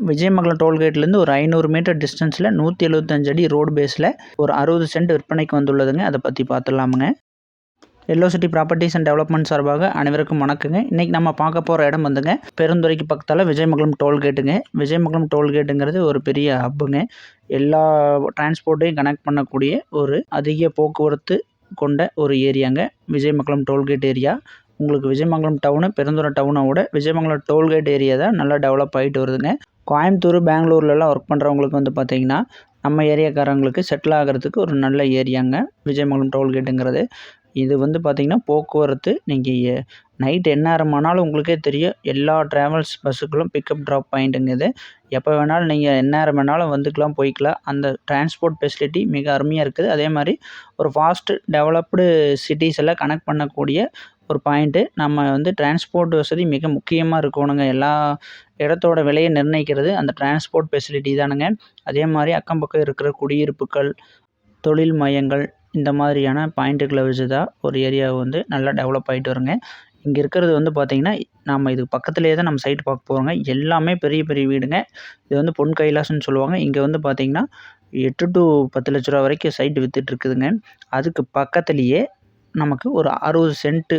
விஜயமங்கலம் டோல்கேட்லேருந்து ஒரு 500 மீட்டர் டிஸ்டன்ஸில் 175 அடி ரோடு பேஸில் ஒரு 60 சென்ட் விற்பனைக்கு வந்துள்ளதுங்க. அதை பற்றி பார்த்துடலாமுங்க. Yellow city properties and development சார்பாக அனைவருக்கும் வணக்கங்க. இன்றைக்கி நம்ம பார்க்க போகிற இடம் வந்துங்க பெருந்துறைக்கு பக்கத்தால் விஜயமங்கலம் டோல்கேட்டுங்க. விஜயமங்கலம் டோல்கேட்டுங்கிறது ஒரு பெரிய ஹப்புங்க. எல்லா டிரான்ஸ்போர்ட்டையும் கனெக்ட் பண்ணக்கூடிய ஒரு அதிக போக்குவரத்து கொண்ட ஒரு ஏரியாங்க விஜயமங்கலம் டோல்கேட் ஏரியா. உங்களுக்கு விஜயமங்கலம் டவுனு பெருந்துறை டவுனோட விஜயமங்கலம் டோல்கேட் ஏரியா தான் நல்லா டெவலப் ஆகிட்டு வருதுங்க. கோயம்புத்தூர் பெங்களூர்லலாம் ஒர்க் பண்ணுறவங்களுக்கு வந்து பார்த்திங்கன்னா நம்ம ஏரியாக்காரங்களுக்கு செட்டில் ஆகிறதுக்கு ஒரு நல்ல ஏரியாங்க விஜயமங்கலம் டோல்கேட்டுங்கிறது. இது வந்து பார்த்திங்கன்னா போக்குவரத்து நீங்கள் நைட் எந்நேரம் ஆனாலும் உங்களுக்கே தெரியும். எல்லா ட்ராவல்ஸ் பஸ்ஸுக்களும் பிக்கப் ட்ராப் பாயிண்ட்டுங்க இது. எப்போ வேணாலும் நீங்கள் எந்நேரம் வேணாலும் வந்துக்கலாம் போய்க்கலாம். அந்த டிரான்ஸ்போர்ட் ஃபெசிலிட்டி மிக அருமையாக இருக்குது. அதே மாதிரி ஒரு ஃபாஸ்ட்டு டெவலப்டு சிட்டிஸ் எல்லாம் கனெக்ட் பண்ணக்கூடிய ஒரு பாயிண்ட்டு. நம்ம வந்து டிரான்ஸ்போர்ட் வசதி மிக முக்கியமாக இருக்கணுங்க. எல்லா இடத்தோட விலையை நிர்ணயிக்கிறது அந்த டிரான்ஸ்போர்ட் ஃபெசிலிட்டி தானுங்க. அதே மாதிரி அக்கம் பக்கம் இருக்கிற குடியிருப்புகள், தொழில் மையங்கள், இந்த மாதிரியான பாயிண்ட்டுகளை வச்சு தான் ஒரு ஏரியாவை வந்து நல்லா டெவலப் ஆகிட்டு வருங்க. இங்கே இருக்கிறது வந்து பார்த்திங்கன்னா நம்ம இதுக்கு பக்கத்துலேயே தான் நம்ம சைட் பார்க்க போகிறோங்க. எல்லாமே பெரிய பெரிய வீடுங்க. இது வந்து பொன் கைலாசம்னு சொல்லுவாங்க. இங்கே வந்து பார்த்திங்கன்னா 8 to 10 லட்ச ரூபா வரைக்கும் சைட்டு விற்றுட்ருக்குதுங்க. அதுக்கு பக்கத்துலேயே நமக்கு ஒரு 60 சென்ட்டு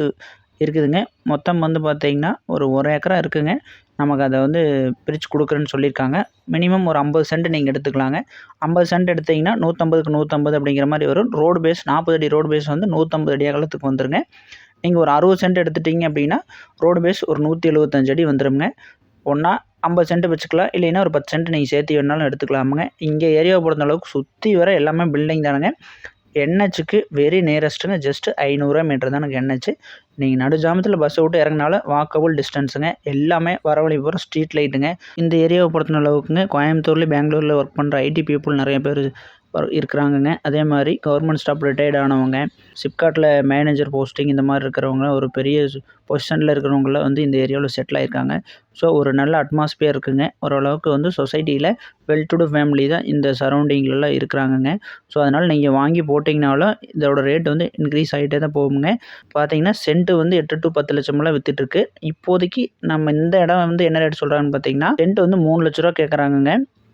இருக்குதுங்க. மொத்தம் வந்து பார்த்திங்கன்னா ஒரு 1 ஏக்கரா இருக்குங்க. நமக்கு அதை வந்து பிரித்து கொடுக்குறேன்னு சொல்லியிருக்காங்க. மினிமம் ஒரு 50 சென்ட் நீங்கள் எடுத்துக்கலாங்க. 50 சென்ட் எடுத்திங்கன்னா 150க்கு 150 அப்படிங்கிற மாதிரி வரும். ரோடு பேஸ் 40 அடி ரோடு பேஸ் வந்து 150 அடி அகலத்துக்கு வந்துருங்க. நீங்கள் ஒரு 60 சென்ட் எடுத்துட்டிங்க அப்படின்னா ரோடு பேஸ் ஒரு 175 அடி வந்துடுங்க. ஒன்றா 50 சென்ட் வச்சுக்கலாம். இல்லைன்னா ஒரு 10 சென்ட் நீங்கள் சேர்த்து வேணாலும் எடுத்துக்கலாமுங்க. இங்கே ஏரியாவை பொறுத்த அளவுக்கு சுற்றி வர எல்லாமே பில்டிங் தானுங்க. என்ஹெச்சுக்கு வெரி நியரஸ்ட்டுங்க. ஜஸ்ட் 500 மீட்டர் தானுங்க என்ஹெச். நீங்கள் நடுஜாமத்தில் பஸ்ஸை விட்டு இறங்கினாலும் வாக்கபுள் டிஸ்டன்ஸுங்க. எல்லாமே வரவழி போகிற ஸ்ட்ரீட் லைட்டுங்க. இந்த ஏரியாவை பொறுத்த அளவுக்குங்க கோயம்புத்தூர்லேயும் பெங்களூரில் ஒர்க் பண்ணுற ஐடி பீப்புள் நிறைய பேர் இருக்கிறாங்கங்க. அதே மாதிரி கவர்மெண்ட் ஸ்டாஃப் ரிட்டையர்ட் ஆனவங்க, சிப்காட்டில் மேனேஜர் போஸ்டிங் இந்த மாதிரி இருக்கிறவங்க, ஒரு பெரிய பொசிஷனில் இருக்கிறவங்களாம் வந்து இந்த ஏரியாவில் செட்டில் ஆகிருக்காங்க. ஸோ ஒரு நல்ல அட்மாஸ்பியர் இருக்குங்க. ஓரளவுக்கு வந்து சொசைட்டியில் வெல் டு டூ ஃபேமிலி தான் இந்த சரௌண்டிங்லலாம் இருக்கிறாங்கங்க. ஸோ அதனால் நீங்கள் வாங்கி போட்டிங்கனாலும் இதோட ரேட் வந்து இன்க்ரீஸ் ஆகிட்டே தான் போகுங்க. பார்த்தீங்கன்னா சென்ட்டு வந்து 8 to 10 லட்சமெல்லாம் விற்றுட்டுருக்கு. இப்போதைக்கு நம்ம இந்த இடம் வந்து என்ன ரேட் சொல்கிறாங்கன்னு பார்த்தீங்கன்னா சென்ட் வந்து 3 லட்ச ரூபா கேட்குறாங்கங்க.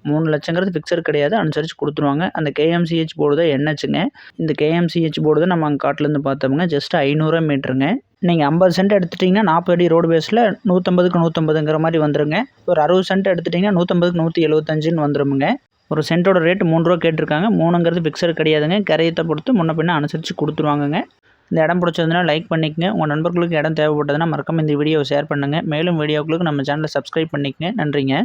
3 லட்சங்கிறது ஃபிக்ஸட் கிடையாது. அனுசரித்து கொடுத்துருவாங்க. அந்த கேஎம்சிஹெச் போர்டு தான் என்ஹெச்சுங்க. இந்த கேஎம்சிஹெச் போர்டு தான் நம்ம அங்கே காட்டிலேருந்து பார்த்தோம்ங்க. ஜஸ்ட் 500 மீட்டருங்க. நீங்கள் 50 சென்ட் எடுத்துட்டிங்கன்னா 40 அடி ரோடு பேஸில் 150க்கு 150ங்கிற மாதிரி வந்துருங்க. ஒரு 60 சென்ட் எடுத்துட்டிங்கன்னா 150க்கு 175ன்னு வந்துருமுங்க. ஒரு சென்ட்டோட ரேட்டு 3 ரூபா கேட்டிருக்காங்க. 3ங்கிறது ஃபிக்ஸட் கிடையாதுங்க. கரையத்தை பொறுத்து முன்ன பின்ன அனுசரித்து கொடுத்துருவாங்கங்க. இந்த இடம் பிடிச்சதுன்னா லைக் பண்ணிக்கங்க. உங்கள் நண்பர்களுக்கு இடம் தேவைப்பட்டதுன்னா மறக்காம இந்த வீடியோவை ஷேர் பண்ணுங்கள். மேலும் வீடியோக்களுக்கு நம்ம சேனலை சப்ஸ்கிரைப் பண்ணிக்கங்க. நன்றிங்க.